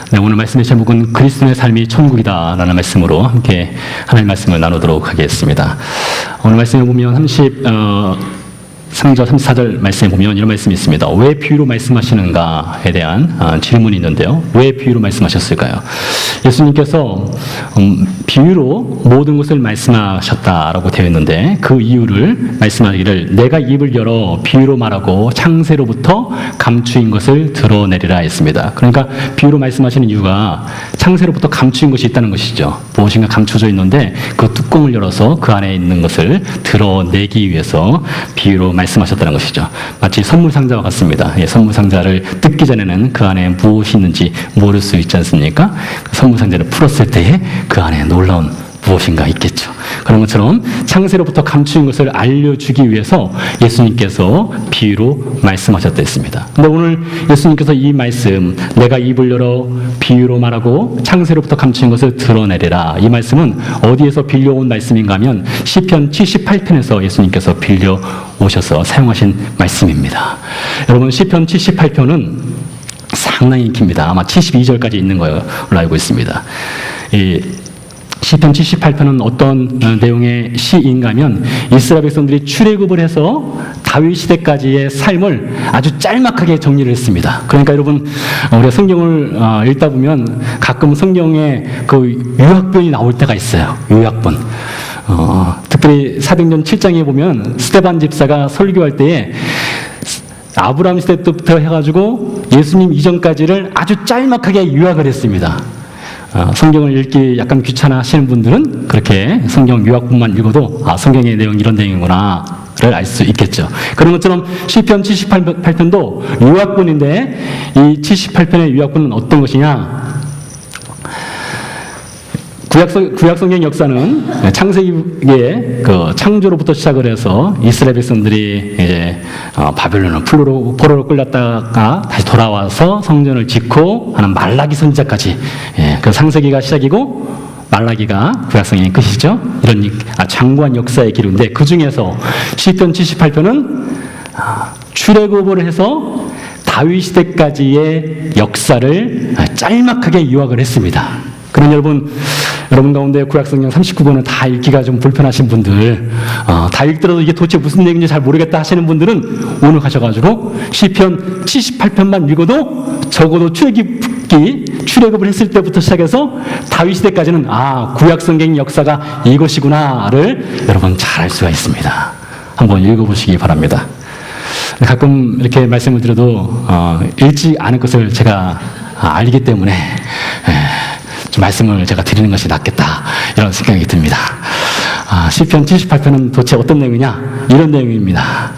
네, 오늘 말씀의 제목은 그리스도의 삶이 천국이다라는 말씀으로 함께 하나님의 말씀을 나누도록 하겠습니다. 오늘 말씀에 보면 3절 34절 말씀에 보면 이런 말씀이 있습니다. 왜 비유로 말씀하시는가에 대한 질문이 있는데요. 왜 비유로 말씀하셨을까요? 예수님께서 비유로 모든 것을 말씀하셨다라고 되어 있는데 그 이유를 말씀하기를 내가 입을 열어 비유로 말하고 창세로부터 감추인 것을 드러내리라 했습니다. 그러니까 비유로 말씀하시는 이유가 창세로부터 감추인 것이 있다는 것이죠. 무엇인가 감춰져 있는데 그 뚜껑을 열어서 그 안에 있는 것을 드러내기 위해서 비유로 말씀하셨다는 것이죠. 마치 선물 상자와 같습니다. 선물 상자를 뜯기 전에는 그 안에 무엇이 있는지 모를 수 있지 않습니까? 선물 상자를 풀었을 때에 그 안에 놀라운 무엇인가 있겠죠. 그런 것처럼 창세로부터 감추인 것을 알려주기 위해서 예수님께서 비유로 말씀하셨다 했습니다. 근데 오늘 예수님께서 이 말씀, 내가 입을 열어 비유로 말하고 창세로부터 감추인 것을 드러내리라, 이 말씀은 어디에서 빌려온 말씀인가 하면 시편 78편에서 예수님께서 빌려 오셔서 사용하신 말씀입니다. 여러분, 시편 78편은 상당히 깁니다. 아마 72절까지 있는 걸로 알고 있습니다. 시편 78편은 어떤 내용의 시인가 하면 이스라엘 백성들이 출애굽을 해서 다윗 시대까지의 삶을 아주 짤막하게 정리를 했습니다. 그러니까 여러분, 우리가 성경을 읽다 보면 가끔 성경에 그 요약본이 나올 때가 있어요. 요약본. 특별히 사도행전 7장에 보면 스데반 집사가 설교할 때에 아브라함 시대 때부터 해가지고 예수님 이전까지를 아주 짤막하게 요약을 했습니다. 성경을 읽기 약간 귀찮아 하시는 분들은 그렇게 성경 요약본만 읽어도 성경의 내용이 이런 내용이구나를 알 수 있겠죠. 그런 것처럼 시편 78편도 요약본인데 이 78편의 요약본은 어떤 것이냐? 구약성경 역사는 창세기의 그 창조로부터 시작을 해서 이스라엘 백성들이 이제 바벨론을 포로로 끌렸다가 다시 돌아와서 성전을 짓고 하는 말라기 선지자까지, 그 창세기가 시작이고 말라기가 구약성경의 끝이죠. 이런 장구한 역사의 기록인데 그 중에서 시편 78편은 출애굽을 해서 다윗 시대까지의 역사를 짤막하게 요약을 했습니다. 그런 여러분 가운데 구약성경 39권을 다 읽기가 좀 불편하신 분들, 다 읽더라도 이게 도대체 무슨 내용인지 잘 모르겠다 하시는 분들은 오늘 가셔가지고 시편 78편만 읽어도 적어도 출애굽을 했을 때부터 시작해서 다윗 시대까지는 구약성경 역사가 이것이구나를 여러분 잘 알 수가 있습니다. 한번 읽어보시기 바랍니다. 가끔 이렇게 말씀을 드려도 읽지 않을 것을 제가 알기 때문에 좀 말씀을 제가 드리는 것이 낫겠다, 이런 생각이 듭니다. 시편 78편은 도대체 어떤 내용이냐? 이런 내용입니다.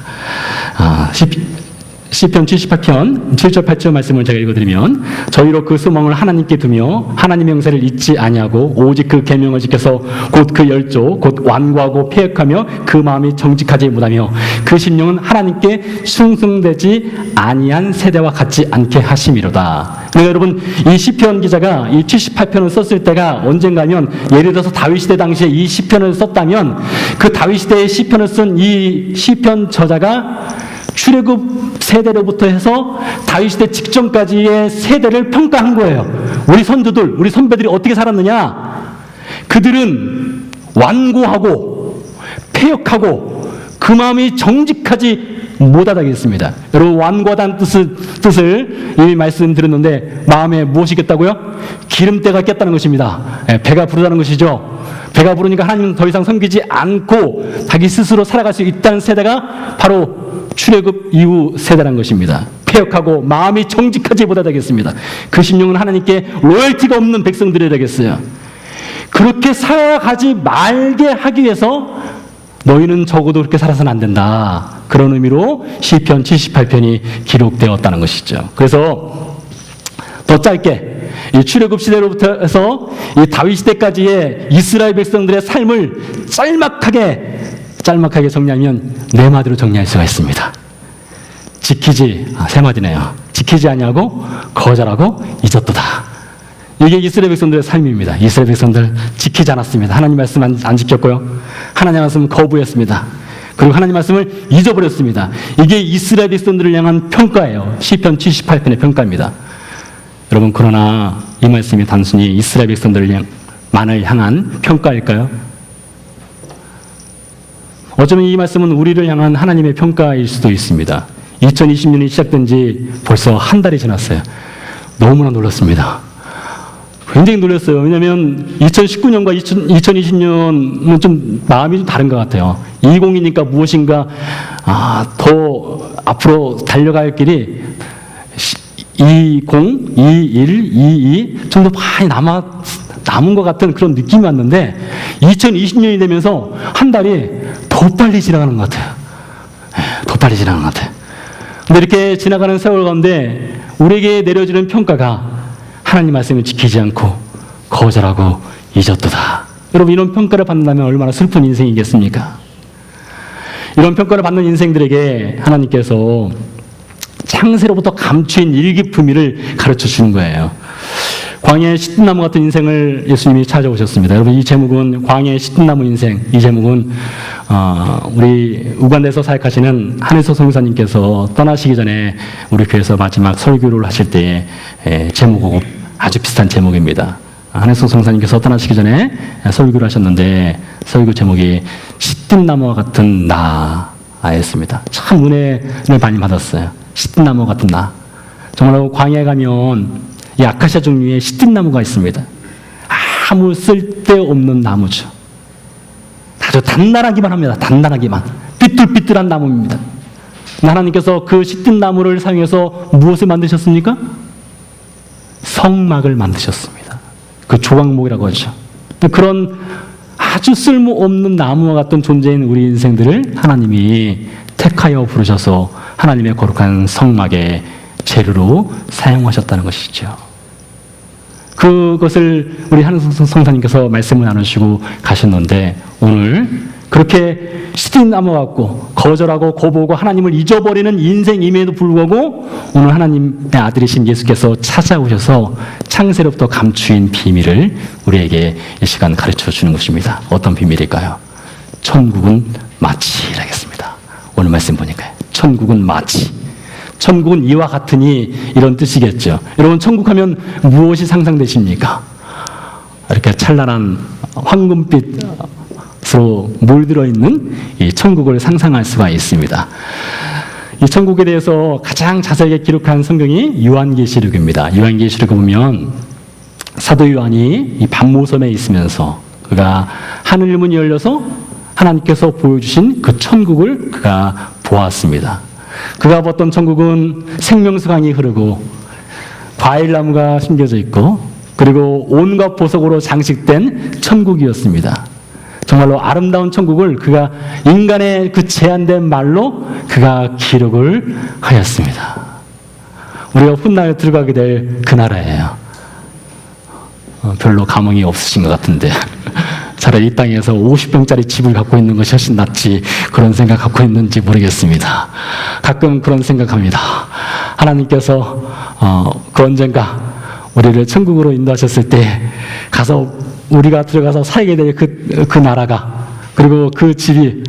시편 78편 7절 8절 말씀을 제가 읽어드리면, 저희로 그 소망을 하나님께 두며 하나님의 명세를 잊지 아니하고 오직 그 계명을 지켜서 곧 그 열조 곧 완고하고 폐역하며 그 마음이 정직하지 못하며 그 심령은 하나님께 충성되지 아니한 세대와 같지 않게 하심이로다. 그러니까 여러분, 이 시편 기자가 이 78편을 썼을 때가 언젠가면, 예를 들어서 다윗 시대 당시에 이 시편을 썼다면 그 다윗 시대의 시편을 쓴 이 시편 저자가 출애굽 세대로부터 해서 다윗 시대 직전까지의 세대를 평가한 거예요. 우리 선조들, 우리 선배들이 어떻게 살았느냐? 그들은 완고하고 폐역하고 그 마음이 정직하지 못하다겠습니다. 여러분, 완고하다는 뜻을 이미 말씀드렸는데 마음에 무엇이 겠다고요? 기름때가 깼다는 것입니다. 배가 부르다는 것이죠. 배가 부르니까 하나님은 더 이상 섬기지 않고 자기 스스로 살아갈 수 있다는 세대가 바로 출애굽 이후 세대란 것입니다. 폐역하고 마음이 정직하지 못하다겠습니다. 그 심령은 하나님께 로열티가 없는 백성들이 되겠어요. 그렇게 살아가지 말게 하기 위해서 너희는 적어도 그렇게 살아서는 안 된다, 그런 의미로 시편 78편이 기록되었다는 것이죠. 그래서 더 짧게 이 출애굽 시대로부터 해서 이 다윗 시대까지의 이스라엘 백성들의 삶을 짤막하게 정리하면 네 마디로 정리할 수가 있습니다. 세 마디네요. 지키지 아니하고 거절하고 잊었도다. 이게 이스라엘 백성들의 삶입니다. 이스라엘 백성들 지키지 않았습니다. 하나님 말씀 안 지켰고요. 하나님 말씀 거부했습니다. 그리고 하나님 말씀을 잊어버렸습니다. 이게 이스라엘 백성들을 향한 평가예요. 시편 78편의 평가입니다. 여러분, 그러나 이 말씀이 단순히 이스라엘 백성들만을 향한 평가일까요? 어쩌면 이 말씀은 우리를 향한 하나님의 평가일 수도 있습니다. 2020년이 시작된 지 벌써 한 달이 지났어요. 너무나 놀랐습니다. 굉장히 놀랐어요. 왜냐하면 2019년과 2020년은 좀 마음이 좀 다른 것 같아요. 20이니까 무엇인가 더 앞으로 달려갈 길이 20, 21, 22 좀 더 많이 남은 것 같은 그런 느낌이 왔는데 2020년이 되면서 한 달이 더 빨리 지나가는 것 같아요. 더 빨리 지나가는 것 같아요. 근데 이렇게 지나가는 세월 가운데 우리에게 내려지는 평가가 하나님 말씀을 지키지 않고 거절하고 잊었도다. 여러분, 이런 평가를 받는다면 얼마나 슬픈 인생이겠습니까? 이런 평가를 받는 인생들에게 하나님께서 창세로부터 감추인 일기품위를 가르쳐 주는 거예요. 광야의 시든나무 같은 인생을 예수님이 찾아오셨습니다. 여러분, 이 제목은 광야의 시든나무 인생. 이 제목은 우리 우간다에서 사역하시는 한혜석 성사님께서 떠나시기 전에 우리 교회에서 마지막 설교를 하실 때의 제목하고 아주 비슷한 제목입니다. 한혜석 성사님께서 떠나시기 전에 설교를 하셨는데 설교 제목이 시든나무와 같은 나였습니다. 참 은혜를 많이 받았어요. 시든나무 같은 나. 정말로 광야에 가면 이 아카시아 종류의 시든나무가 있습니다. 아무 쓸데없는 나무죠. 아주 단단하기만 합니다. 단단하기만. 삐뚤삐뚤한 나무입니다. 하나님께서 그 시든나무를 사용해서 무엇을 만드셨습니까? 성막을 만드셨습니다. 그 조각목이라고 하죠. 그런 아주 쓸모없는 나무와 같은 존재인 우리 인생들을 하나님이 택하여 부르셔서 하나님의 거룩한 성막의 재료로 사용하셨다는 것이죠. 그것을 우리 한혜석 성사님께서 말씀을 나누시고 가셨는데 오늘 그렇게 시든나무 같고 거절하고 거부하고 하나님을 잊어버리는 인생임에도 불구하고 오늘 하나님의 아들이신 예수께서 찾아오셔서 창세로부터 감추인 비밀을 우리에게 이 시간 가르쳐 주는 것입니다. 어떤 비밀일까요? 천국은 마치라겠습니다. 오늘 말씀 보니까요. 천국은 마치. 천국은 이와 같으니 이런 뜻이겠죠. 여러분, 천국하면 무엇이 상상되십니까? 이렇게 찬란한 황금빛으로 물들어 있는 이 천국을 상상할 수가 있습니다. 이 천국에 대해서 가장 자세하게 기록한 성경이 요한계시록입니다. 요한계시록을 보면 사도 요한이 이 반모섬에 있으면서 그가 하늘 문이 열려서 하나님께서 보여주신 그 천국을 그가 보았습니다. 그가 봤던 천국은 생명수강이 흐르고 과일나무가 심겨져 있고 그리고 온갖 보석으로 장식된 천국이었습니다. 정말로 아름다운 천국을 그가 인간의 그 제한된 말로 그가 기록을 하였습니다. 우리가 훗날 들어가게 될 그 나라예요. 별로 감흥이 없으신 것 같은데 차라리 이 땅에서 50평짜리 집을 갖고 있는 것이 훨씬 낫지 그런 생각 갖고 있는지 모르겠습니다. 가끔 그런 생각합니다. 하나님께서 그 언젠가 우리를 천국으로 인도하셨을 때 가서 우리가 들어가서 살게 될 그 나라가 그리고 그 집이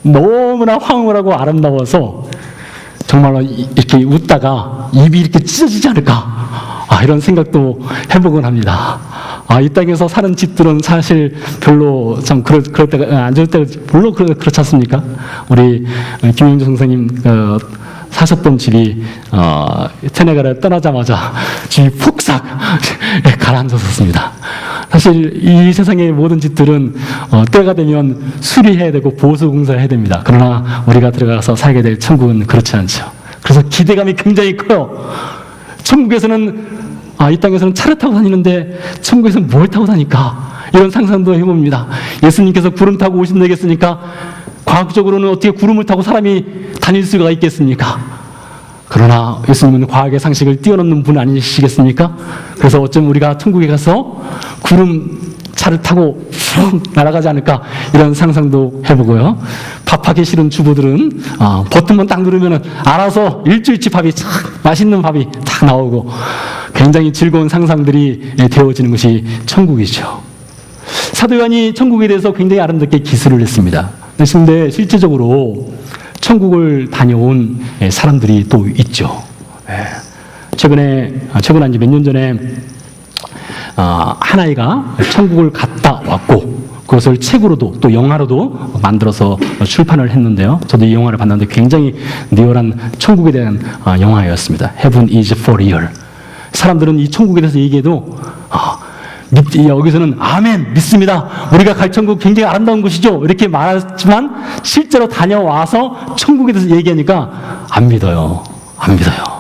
너무나 황홀하고 아름다워서 정말로 이렇게 웃다가 입이 이렇게 찢어지지 않을까 이런 생각도 해보곤 합니다. 이 땅에서 사는 집들은 사실 별로 참 그럴 때가 안 좋을 때가 물론 그렇지 않습니까? 우리 김영주 선생님 사셨던 집이 세네갈을 떠나자마자 집이 폭삭 가라앉았었습니다. 사실 이 세상의 모든 집들은 때가 되면 수리해야 되고 보수 공사를 해야 됩니다. 그러나 우리가 들어가서 살게 될 천국은 그렇지 않죠. 그래서 기대감이 굉장히 커요. 천국에서는 이 땅에서는 차를 타고 다니는데 천국에서는 뭘 타고 다닐까? 이런 상상도 해봅니다. 예수님께서 구름 타고 오신다고 했으니까 과학적으로는 어떻게 구름을 타고 사람이 다닐 수가 있겠습니까? 그러나 예수님은 과학의 상식을 뛰어넘는 분 아니시겠습니까? 그래서 어쩌면 우리가 천국에 가서 구름 차를 타고 훅 날아가지 않을까 이런 상상도 해보고요. 밥하기 싫은 주부들은 버튼만 딱 누르면 알아서 일주일치 밥이 참 맛있는 밥이 딱 나오고 굉장히 즐거운 상상들이 되어지는 것이 천국이죠. 사도 요한이 천국에 대해서 굉장히 아름답게 기술을 했습니다. 그런데 실제적으로 천국을 다녀온 사람들이 또 있죠. 최근 한지 몇 년 전에 한 아이가 천국을 갔다 왔고 그것을 책으로도 또 영화로도 만들어서 출판을 했는데요. 저도 이 영화를 봤는데 굉장히 리얼한 천국에 대한 영화였습니다. Heaven is for real. 사람들은 이 천국에 대해서 얘기해도 여기서는 아멘 믿습니다. 우리가 갈 천국 굉장히 아름다운 곳이죠. 이렇게 말하지만 실제로 다녀와서 천국에 대해서 얘기하니까 안 믿어요. 안 믿어요.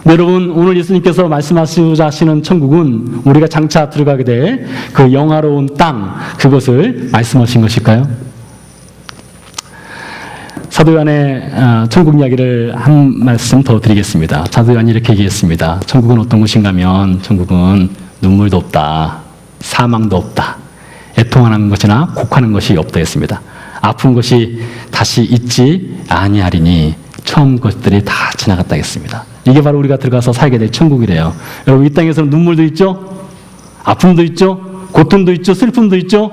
여러분, 오늘 예수님께서 말씀하시고자 하시는 천국은 우리가 장차 들어가게 될 그 영화로운 땅, 그것을 말씀하신 것일까요? 사도 요한의 천국 이야기를 한 말씀 더 드리겠습니다. 사도 요한이 이렇게 얘기했습니다. 천국은 어떤 곳인가 하면 천국은 눈물도 없다, 사망도 없다, 애통하는 것이나 곡하는 것이 없다 했습니다. 아픈 것이 다시 있지 아니하리니 처음 것들이 다 지나갔다 했습니다. 이게 바로 우리가 들어가서 살게 될 천국이래요. 여러분, 이 땅에서는 눈물도 있죠, 아픔도 있죠, 고통도 있죠, 슬픔도 있죠,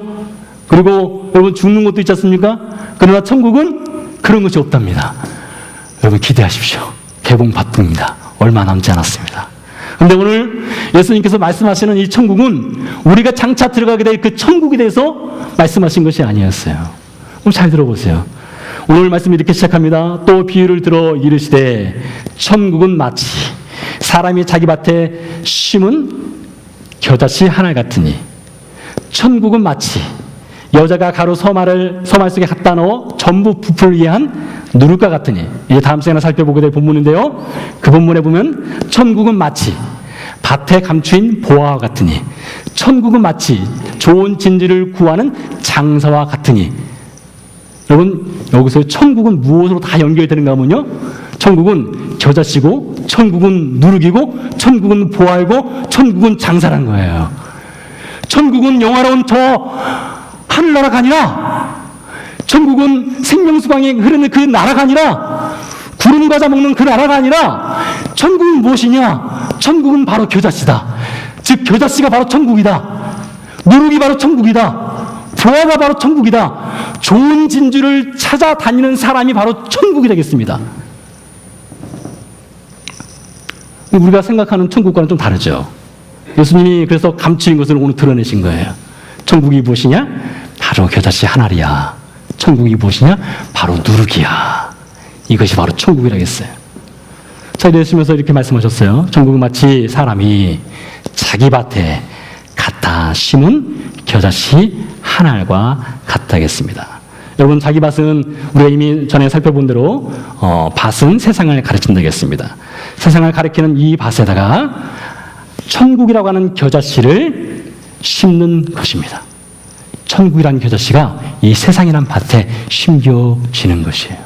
그리고 여러분 죽는 것도 있지 않습니까? 그러나 천국은 그런 것이 없답니다. 여러분 기대하십시오. 개봉받습니다. 얼마 남지 않았습니다. 그런데 오늘 예수님께서 말씀하시는 이 천국은 우리가 장차 들어가게 될 그 천국에 대해서 말씀하신 것이 아니었어요. 그럼 잘 들어보세요. 오늘 말씀이 이렇게 시작합니다. 또 비유를 들어 이르시되 천국은 마치 사람이 자기 밭에 심은 겨자씨 하나 같으니 천국은 마치 여자가 가루 서말 속에 갖다 넣어 전부 부풀게 한 누룩과 같으니, 이제 다음 시간에 살펴보게 될 본문인데요. 그 본문에 보면 천국은 마치 밭에 감추인 보화와 같으니 천국은 마치 좋은 진주를 구하는 장사와 같으니. 여러분, 여기서 천국은 무엇으로 다 연결되는가 하면요, 천국은 겨자씨고 천국은 누룩이고 천국은 보화이고 천국은 장사라는 거예요. 천국은 영화로운 저 하늘나라가 아니라, 천국은 생명수강이 흐르는 그 나라가 아니라, 구름 과자 먹는 그 나라가 아니라, 천국은 무엇이냐? 천국은 바로 겨자씨다. 즉 겨자씨가 바로 천국이다. 누룩이 바로 천국이다. 보화가 바로 천국이다. 좋은 진주를 찾아다니는 사람이 바로 천국이 되겠습니다. 우리가 생각하는 천국과는 좀 다르죠. 예수님이 그래서 감추인 것을 오늘 드러내신 거예요. 천국이 무엇이냐? 바로 겨자씨 하나리야. 천국이 무엇이냐? 바로 누룩이야. 이것이 바로 천국이라겠어요. 자, 이러시면서 이렇게 말씀하셨어요. 천국은 마치 사람이 자기 밭에 갖다 심은 겨자씨 한 알과 같다겠습니다. 여러분, 자기 밭은 우리가 이미 전에 살펴본 대로 밭은 세상을 가르친다겠습니다. 세상을 가리키는 이 밭에다가 천국이라고 하는 겨자씨를 심는 것입니다. 천국이라는 겨자씨가 이 세상이란 밭에 심겨지는 것이에요.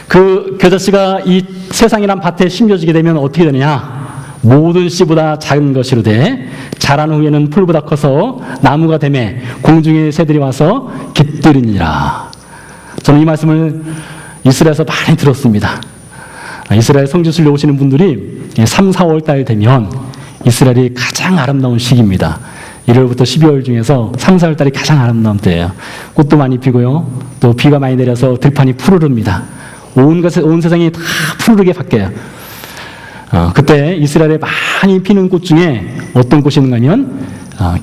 그 겨자씨가 이 세상이란 밭에 심겨지게 되면 어떻게 되느냐? 모든 씨보다 작은 것으로 돼 자란 후에는 풀보다 커서 나무가 되매 공중의 새들이 와서 깃들이니라. 저는 이 말씀을 이스라엘에서 많이 들었습니다. 이스라엘 성지순례 오시는 분들이 3, 4월 달 되면 이스라엘이 가장 아름다운 시기입니다. 1월부터 12월 중에서 3, 4월 달이 가장 아름다운 때예요. 꽃도 많이 피고요. 또 비가 많이 내려서 들판이 푸르릅니다. 온 세상이 다 푸르르게 바뀌어요. 그때 이스라엘에 많이 피는 꽃 중에 어떤 꽃이 있는가 하면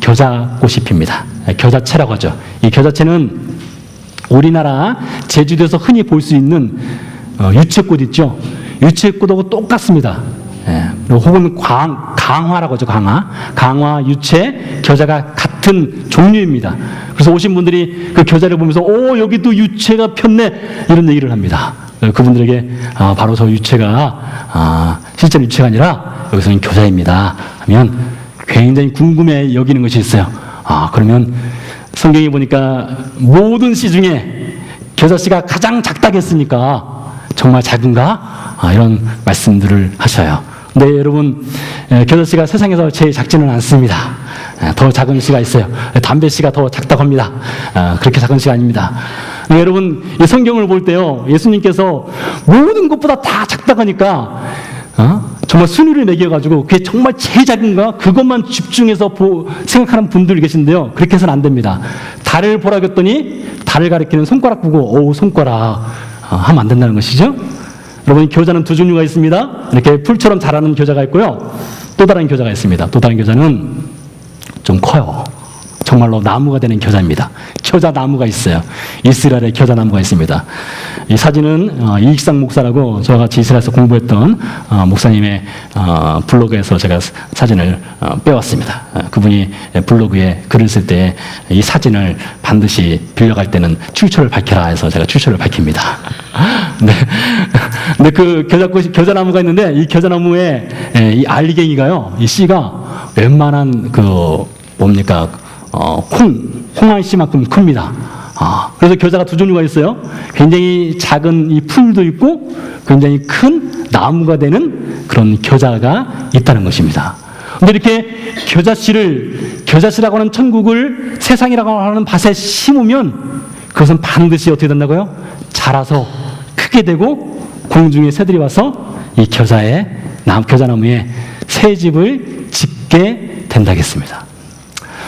겨자꽃이 핍니다. 겨자채라고 하죠. 이 겨자채는 우리나라 제주도에서 흔히 볼 수 있는 유채꽃 있죠. 유채꽃하고 똑같습니다. 혹은 강화라고 하죠. 강화, 유채, 겨자가 같은 종류입니다. 그래서 오신 분들이 그 겨자를 보면서 여기도 유채가 폈네, 이런 얘기를 합니다. 그분들에게 바로 저 유채가 실제 유채가 아니라 여기서는 겨자입니다 하면 굉장히 궁금해 여기는 것이 있어요. 그러면 성경에 보니까 모든 씨 중에 겨자씨가 가장 작다고 했으니까 정말 작은가? 이런 말씀들을 하셔요. 근데 여러분, 겨자씨가 세상에서 제일 작지는 않습니다. 더 작은 씨가 있어요. 담배씨가 더 작다고 합니다. 그렇게 작은 씨가 아닙니다. 여러분, 이 성경을 볼 때요, 예수님께서 모든 것보다 다 작다고 하니까 정말 순위를 매겨가지고 그게 정말 제일 작은가? 그것만 집중해서 생각하는 분들이 계신데요. 그렇게 해서는 안 됩니다. 달을 보라 했더니 달을 가리키는 손가락 보고 손가락 하면 안 된다는 것이죠. 여러분, 교자는 두 종류가 있습니다. 이렇게 풀처럼 자라는 교자가 있고요. 또 다른 교자가 있습니다. 또 다른 교자는 좀 커요. 정말로 나무가 되는 교자입니다. 교자나무가 있어요. 이스라엘에 교자나무가 있습니다. 이 사진은 이익상 목사라고 저와 같이 이스라엘에서 공부했던 목사님의 블로그에서 제가 사진을 빼왔습니다. 그분이 블로그에 글을 쓸 때 이 사진을 반드시 빌려갈 때는 출처를 밝혀라 해서 제가 출처를 밝힙니다. 네. 근데 그 교자나무가 있는데 이 교자나무에 이 알갱이가요, 이 씨가 웬만한 뭡니까? 홍한 씨만큼 큽니다. 그래서 교자가 두 종류가 있어요. 굉장히 작은 이 풀도 있고 굉장히 큰 나무가 되는 그런 교자가 있다는 것입니다. 근데 이렇게 교자씨라고 하는 천국을 세상이라고 하는 밭에 심으면 그것은 반드시 어떻게 된다고요? 자라서 크게 되고 공중의 새들이 와서 이 교자나무에 새 집을 짓게 된다겠습니다.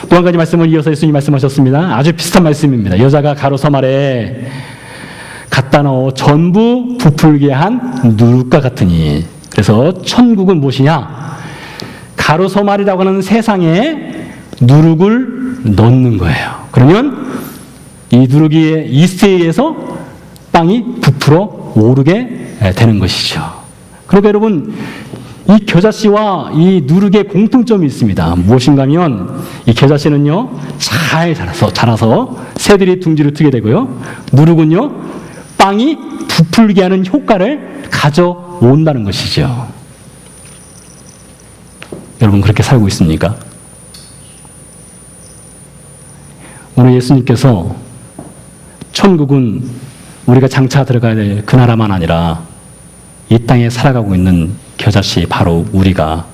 또 한 가지 말씀을 이어서 예수님이 말씀하셨습니다. 아주 비슷한 말씀입니다. 여자가 가로섬 아래 갖다 넣어 전부 부풀게 한 누룩과 같으니. 그래서 천국은 무엇이냐? 가로섬알이라고 하는 세상에 누룩을 넣는 거예요. 그러면 이 누룩의 이스트에 의해서 땅이 부풀어 오르게 되는 것이죠. 그러니까 여러분, 이 교자씨와 이 누룩의 공통점이 있습니다. 무엇인가 하면 이 교자씨는요, 잘 자라서 새들이 둥지를 트게 되고요. 누룩은요, 땅이 부풀게 하는 효과를 가져온다는 것이죠. 여러분, 그렇게 살고 있습니까? 오늘 예수님께서 천국은 우리가 장차 들어가야 될 그 나라만 아니라 이 땅에 살아가고 있는 교자씨, 바로 우리가,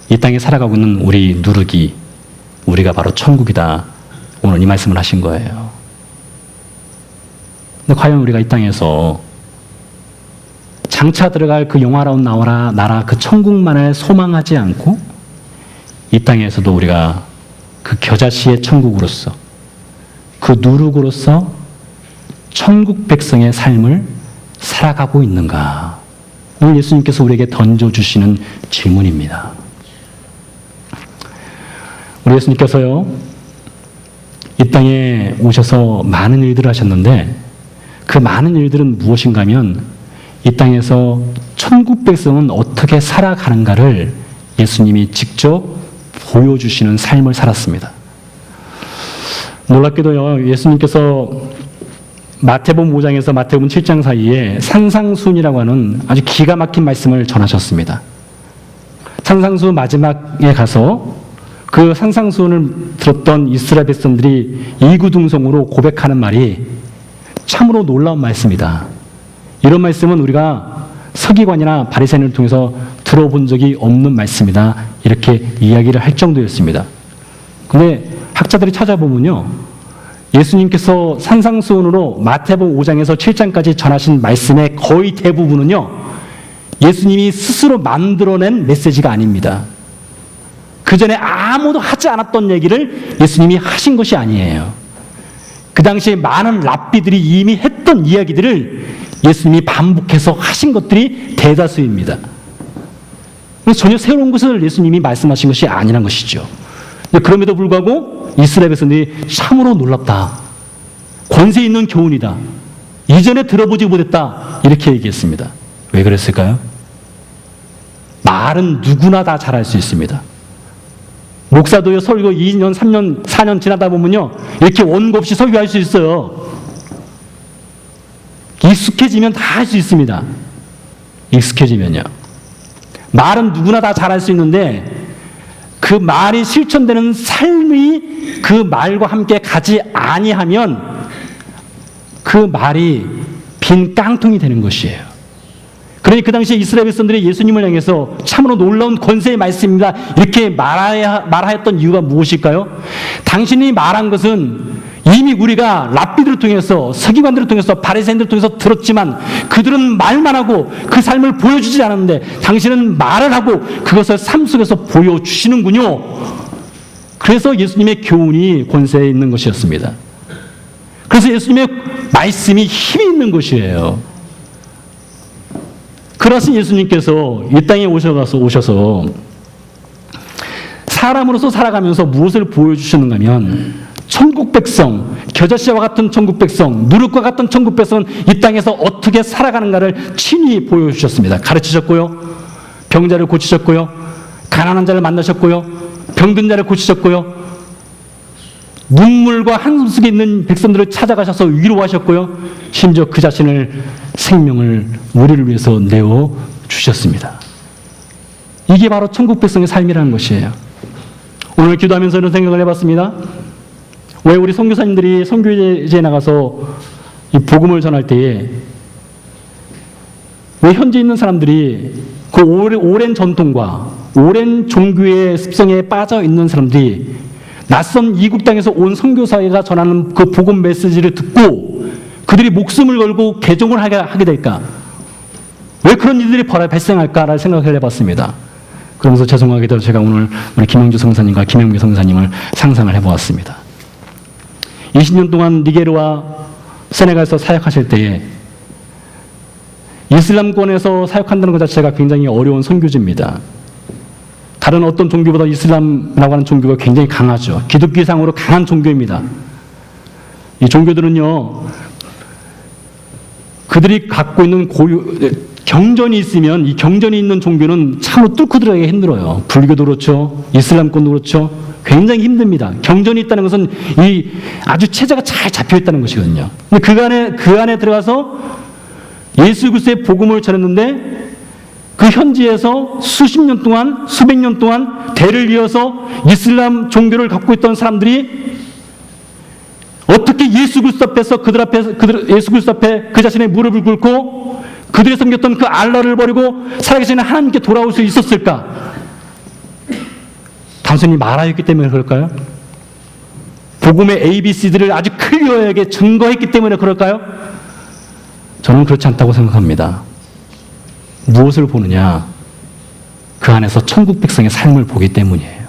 이 땅에 살아가고 있는 우리 누룩이, 우리가 바로 천국이다. 오늘 이 말씀을 하신 거예요. 근데 과연 우리가 이 땅에서 장차 들어갈 그 영화로운 나라, 그 천국만을 소망하지 않고 이 땅에서도 우리가 그 교자씨의 천국으로서, 그 누룩으로서 천국 백성의 삶을 살아가고 있는가? 오늘 예수님께서 우리에게 던져주시는 질문입니다. 우리 예수님께서요, 이 땅에 오셔서 많은 일들을 하셨는데 그 많은 일들은 무엇인가 하면 이 땅에서 천국 백성은 어떻게 살아가는가를 예수님이 직접 보여주시는 삶을 살았습니다. 놀랍게도요, 예수님께서 마태복음 5장에서 마태복음 7장 사이에 산상수훈이라고 하는 아주 기가 막힌 말씀을 전하셨습니다. 산상수훈 마지막에 가서 그 산상수훈을 들었던 이스라엘 백성들이 이구동성으로 고백하는 말이 참으로 놀라운 말씀이다. 이런 말씀은 우리가 서기관이나 바리새인을 통해서 들어본 적이 없는 말씀이다. 이렇게 이야기를 할 정도였습니다. 근데 학자들이 찾아보면요, 예수님께서 산상수훈으로 마태복음 5장에서 7장까지 전하신 말씀의 거의 대부분은요, 예수님이 스스로 만들어낸 메시지가 아닙니다. 그 전에 아무도 하지 않았던 얘기를 예수님이 하신 것이 아니에요. 그 당시에 많은 랍비들이 이미 했던 이야기들을 예수님이 반복해서 하신 것들이 대다수입니다. 전혀 새로운 것을 예수님이 말씀하신 것이 아니란 것이죠. 그럼에도 불구하고 이스라엘 백성들이 참으로 놀랍다. 권세 있는 교훈이다. 이전에 들어보지 못했다. 이렇게 얘기했습니다. 왜 그랬을까요? 말은 누구나 다 잘할 수 있습니다. 목사도요, 설교 2년, 3년, 4년 지나다 보면요, 이렇게 원고 없이 설교할 수 있어요. 익숙해지면 다 할 수 있습니다. 익숙해지면요. 말은 누구나 다 잘할 수 있는데 그 말이 실천되는 삶이 그 말과 함께 가지 아니하면 그 말이 빈 깡통이 되는 것이에요. 그러니 그 당시에 이스라엘 백성들이 예수님을 향해서 참으로 놀라운 권세의 말씀입니다. 이렇게 말하였던 이유가 무엇일까요? 당신이 말한 것은 이미 우리가 랍비들을 통해서, 서기관들을 통해서, 바리새인들을 통해서 들었지만 그들은 말만 하고 그 삶을 보여주지 않았는데 당신은 말을 하고 그것을 삶 속에서 보여주시는군요. 그래서 예수님의 교훈이 권세에 있는 것이었습니다. 그래서 예수님의 말씀이 힘이 있는 것이에요. 그러신 예수님께서 이 땅에 오셔서 사람으로서 살아가면서 무엇을 보여주시는가 하면 천국 백성, 겨자씨와 같은 천국 백성, 누룩과 같은 천국 백성은 이 땅에서 어떻게 살아가는가를 친히 보여주셨습니다. 가르치셨고요. 병자를 고치셨고요. 가난한 자를 만나셨고요. 병든 자를 고치셨고요. 눈물과 한숨 속에 있는 백성들을 찾아가셔서 위로하셨고요. 심지어 그 자신을 생명을 우리를 위해서 내어 주셨습니다. 이게 바로 천국 백성의 삶이라는 것이에요. 오늘 기도하면서 이런 생각을 해봤습니다. 왜 우리 선교사님들이 선교제에 나가서 이 복음을 전할 때에 왜 현재 있는 사람들이 그 오랜 전통과 오랜 종교의 습성에 빠져 있는 사람들이 낯선 이국 땅에서 온 선교사회가 전하는 그 복음 메시지를 듣고 그들이 목숨을 걸고 개종을 하게 될까? 왜 그런 일들이 발생할까를 생각을 해봤습니다. 그러면서 죄송하게도 제가 오늘 우리 김영주 성사님과 김영미 성사님을 상상을 해보았습니다. 20년 동안 니게르와 세네갈에서 사역하실 때에 이슬람권에서 사역한다는 것 자체가 굉장히 어려운 선교지입니다. 다른 어떤 종교보다 이슬람이라고 하는 종교가 굉장히 강하죠. 기독교상으로 강한 종교입니다. 이 종교들은요, 그들이 갖고 있는 경전이 있으면 이 경전이 있는 종교는 참으로 뚫고 들어가기가 힘들어요. 불교도 그렇죠. 이슬람권도 그렇죠. 굉장히 힘듭니다. 경전이 있다는 것은 이 아주 체제가 잘 잡혀 있다는 것이거든요. 근데 그 안에 들어가서 예수 그리스도의 복음을 전했는데 그 현지에서 수십 년 동안, 수백 년 동안 대를 이어서 이슬람 종교를 갖고 있던 사람들이 어떻게 예수 그리스도 앞에서 예수 그리스도 앞에 그 자신의 무릎을 꿇고 그들이 섬겼던 그 알라를 버리고 살아계신 하나님께 돌아올 수 있었을까? 단순히 말하였기 때문에 그럴까요? 복음의 ABC들을 아주 클리어하게 증거했기 때문에 그럴까요? 저는 그렇지 않다고 생각합니다. 무엇을 보느냐? 그 안에서 천국 백성의 삶을 보기 때문이에요.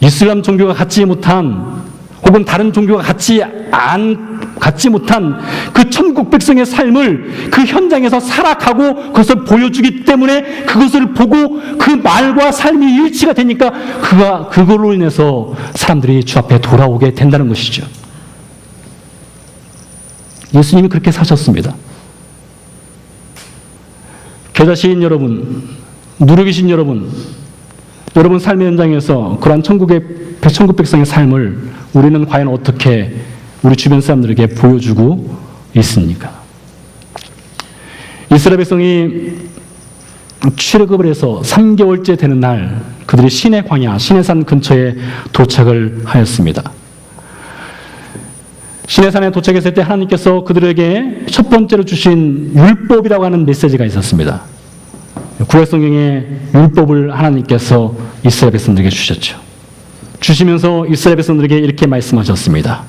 이슬람 종교가 갖지 못한 혹은 다른 종교가 갖지 못한 그 천국 백성의 삶을 그 현장에서 살아가고 그것을 보여주기 때문에 그것을 보고 그 말과 삶이 일치가 되니까 그걸로 인해서 사람들이 주 앞에 돌아오게 된다는 것이죠. 예수님이 그렇게 사셨습니다. 겨자씨인 여러분, 누룩이신 여러분 삶의 현장에서 그러한 천국 백성의 삶을 우리는 과연 어떻게 우리 주변 사람들에게 보여주고 있습니까? 이스라엘 백성이 출애굽을 해서 3개월째 되는 날 그들이 시내 광야, 시내산 근처에 도착을 하였습니다. 시내산에 도착했을 때 하나님께서 그들에게 첫 번째로 주신 율법이라고 하는 메시지가 있었습니다. 구약성경에 율법을 하나님께서 이스라엘 백성들에게 주셨죠. 주시면서 이스라엘 백성들에게 이렇게 말씀하셨습니다.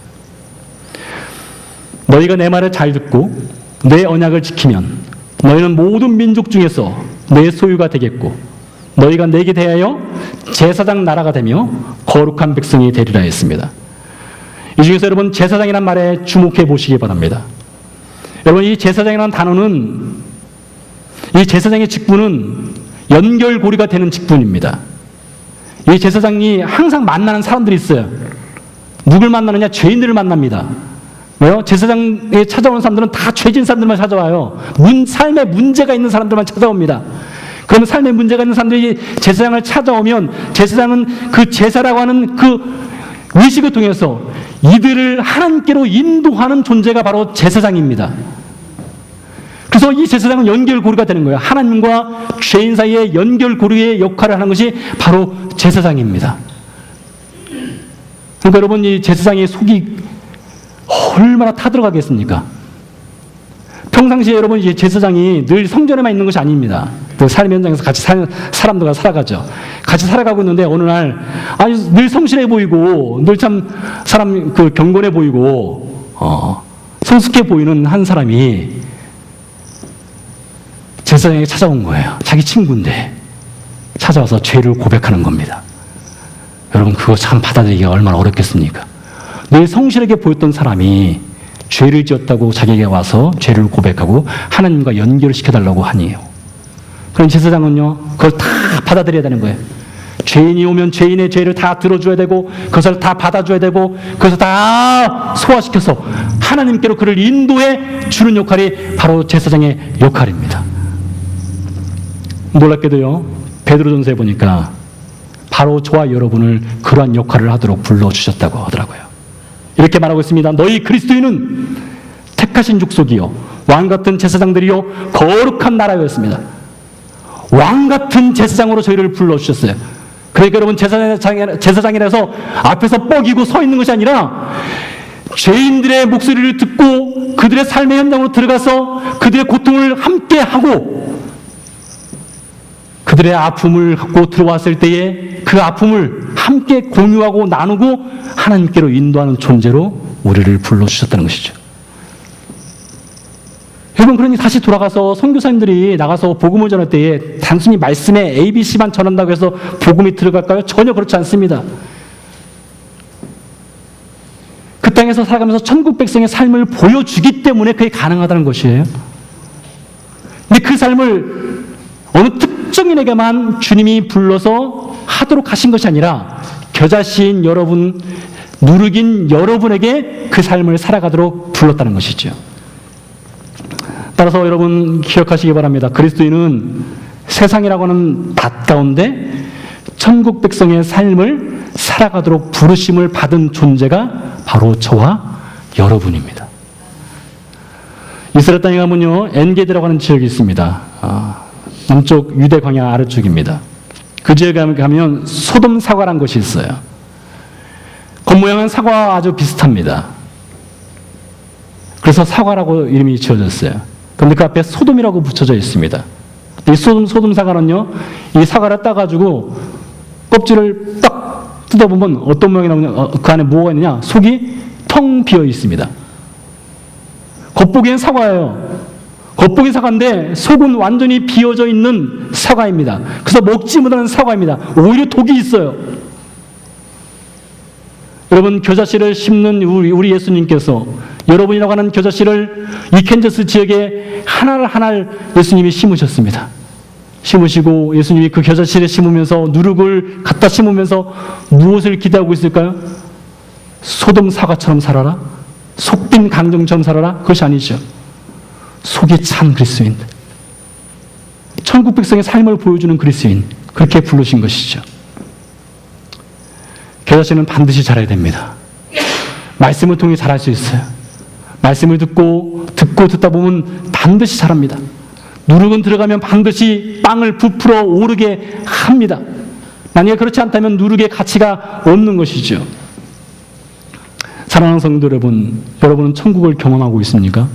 너희가 내 말을 잘 듣고 내 언약을 지키면 너희는 모든 민족 중에서 내 소유가 되겠고 너희가 내게 대하여 제사장 나라가 되며 거룩한 백성이 되리라 했습니다. 이 중에서 여러분 제사장이라는 말에 주목해 보시기 바랍니다. 여러분 이 제사장이라는 단어는 이 제사장의 직분은 연결고리가 되는 직분입니다. 이 제사장이 항상 만나는 사람들이 있어요. 누굴 만나느냐? 죄인들을 만납니다. 왜요? 제사장에 찾아오는 사람들은 다 죄진 사람들만 찾아와요. 삶에 문제가 있는 사람들만 찾아옵니다. 그러면 삶에 문제가 있는 사람들이 제사장을 찾아오면 제사장은 그 제사라고 하는 그 의식을 통해서 이들을 하나님께로 인도하는 존재가 바로 제사장입니다. 그래서 이 제사장은 연결고리가 되는 거예요. 하나님과 죄인 사이의 연결고리의 역할을 하는 것이 바로 제사장입니다. 그러니까 여러분 이 제사장의 속이 얼마나 타들어가겠습니까? 평상시에 여러분 이 제사장이 늘 성전에만 있는 것이 아닙니다. 그 삶 현장에서 같이 사람들과 살아가죠. 같이 살아가고 있는데 어느 날 늘 성실해 보이고 늘 참 사람 경건해 보이고 성숙해 보이는 한 사람이 제사장에게 찾아온 거예요. 자기 친구인데 찾아와서 죄를 고백하는 겁니다. 여러분 그거 참 받아들이기가 얼마나 어렵겠습니까? 늘 성실하게 보였던 사람이 죄를 지었다고 자기에게 와서 죄를 고백하고 하나님과 연결을 시켜달라고 하니요. 그럼 제사장은요, 그걸 다 받아들여야 되는 거예요. 죄인이 오면 죄인의 죄를 다 들어줘야 되고, 그것을 다 받아줘야 되고, 그것을 다 소화시켜서 하나님께로 그를 인도해 주는 역할이 바로 제사장의 역할입니다. 놀랍게도요, 베드로전서에 보니까 바로 저와 여러분을 그러한 역할을 하도록 불러주셨다고 하더라고요. 이렇게 말하고 있습니다. 너희 그리스도인은 택하신 족속이요, 왕같은 제사장들이요, 거룩한 나라였습니다. 왕같은 제사장으로 저희를 불러주셨어요. 그러니까 여러분, 제사장이라서 앞에서 뻐기고 서 있는 것이 아니라 죄인들의 목소리를 듣고 그들의 삶의 현장으로 들어가서 그들의 고통을 함께 하고 그들의 아픔을 갖고 들어왔을 때에 그 아픔을 함께 공유하고 나누고 하나님께로 인도하는 존재로 우리를 불러주셨다는 것이죠. 여러분, 그러니 다시 돌아가서 선교사님들이 나가서 복음을 전할 때에 단순히 말씀에 ABC만 전한다고 해서 복음이 들어갈까요? 전혀 그렇지 않습니다. 그 땅에서 살아가면서 천국 백성의 삶을 보여주기 때문에 그게 가능하다는 것이에요. 근데 그 삶을 어느 특정인에게만 주님이 불러서 하도록 하신 것이 아니라 겨자씨인 여러분, 누룩인 여러분에게 그 삶을 살아가도록 불렀다는 것이죠. 따라서 여러분 기억하시기 바랍니다. 그리스도인은 세상이라고 하는 닷 가운데 천국 백성의 삶을 살아가도록 부르심을 받은 존재가 바로 저와 여러분입니다. 이스라엘 땅에 가면요, 엔게디라고 하는 지역이 있습니다. 남쪽 유대 광야 아래쪽입니다. 그 지역에 가면 소돔 사과라는 곳이 있어요. 겉모양은 사과와 아주 비슷합니다. 그래서 사과라고 이름이 지어졌어요. 그런데 그 앞에 소돔이라고 붙여져 있습니다. 이 소돔 사과는요, 이 사과를 따가지고 껍질을 딱 뜯어보면 어떤 모양이 나오냐, 그 안에 뭐가 있느냐, 속이 텅 비어 있습니다. 겉보기엔 사과예요. 겉보기 사과인데 속은 완전히 비어져 있는 사과입니다. 그래서 먹지 못하는 사과입니다. 오히려 독이 있어요. 여러분, 겨자씨를 심는 우리 예수님께서 여러분이라고 하는 겨자씨를 이 캔저스 지역에 하나를 예수님이 심으셨습니다. 심으시고 예수님이 그 겨자씨를 심으면서 누룩을 갖다 심으면서 무엇을 기대하고 있을까요? 소돔 사과처럼 살아라? 속빈 강정처럼 살아라? 그것이 아니죠. 속이 찬 그리스도인, 천국 백성의 삶을 보여주는 그리스도인, 그렇게 부르신 것이죠. 겨자씨는 반드시 자라야 됩니다. 말씀을 통해 자랄 수 있어요. 말씀을 듣다 보면 반드시 자랍니다. 누룩은 들어가면 반드시 빵을 부풀어 오르게 합니다. 만약에 그렇지 않다면 누룩의 가치가 없는 것이죠. 사랑하는 성도 여러분, 여러분은 천국을 경험하고 있습니까?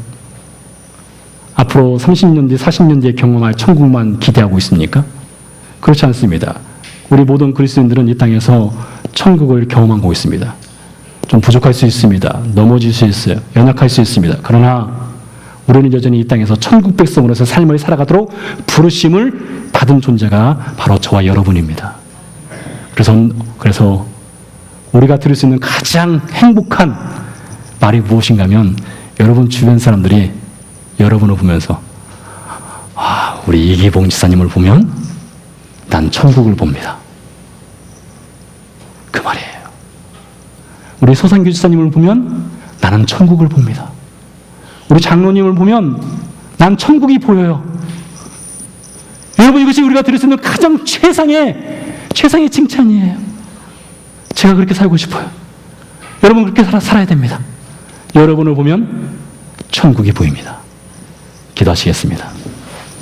앞으로 30년 뒤, 40년 뒤에 경험할 천국만 기대하고 있습니까? 그렇지 않습니다. 우리 모든 그리스도인들은 이 땅에서 천국을 경험하고 있습니다. 좀 부족할 수 있습니다. 넘어질 수 있어요. 연약할 수 있습니다. 그러나 우리는 여전히 이 땅에서 천국 백성으로서 삶을 살아가도록 부르심을 받은 존재가 바로 저와 여러분입니다. 그래서 우리가 들을 수 있는 가장 행복한 말이 무엇인가 하면 여러분 주변 사람들이 여러분을 보면서 우리 이기봉 지사님을 보면 난 천국을 봅니다. 그 말이에요. 우리 서상규 지사님을 보면 나는 천국을 봅니다. 우리 장로님을 보면 난 천국이 보여요. 여러분, 이것이 우리가 들을 수 있는 가장 최상의 칭찬이에요. 제가 그렇게 살고 싶어요. 여러분 그렇게 살아야 됩니다. 여러분을 보면 천국이 보입니다. 기도하시겠습니다.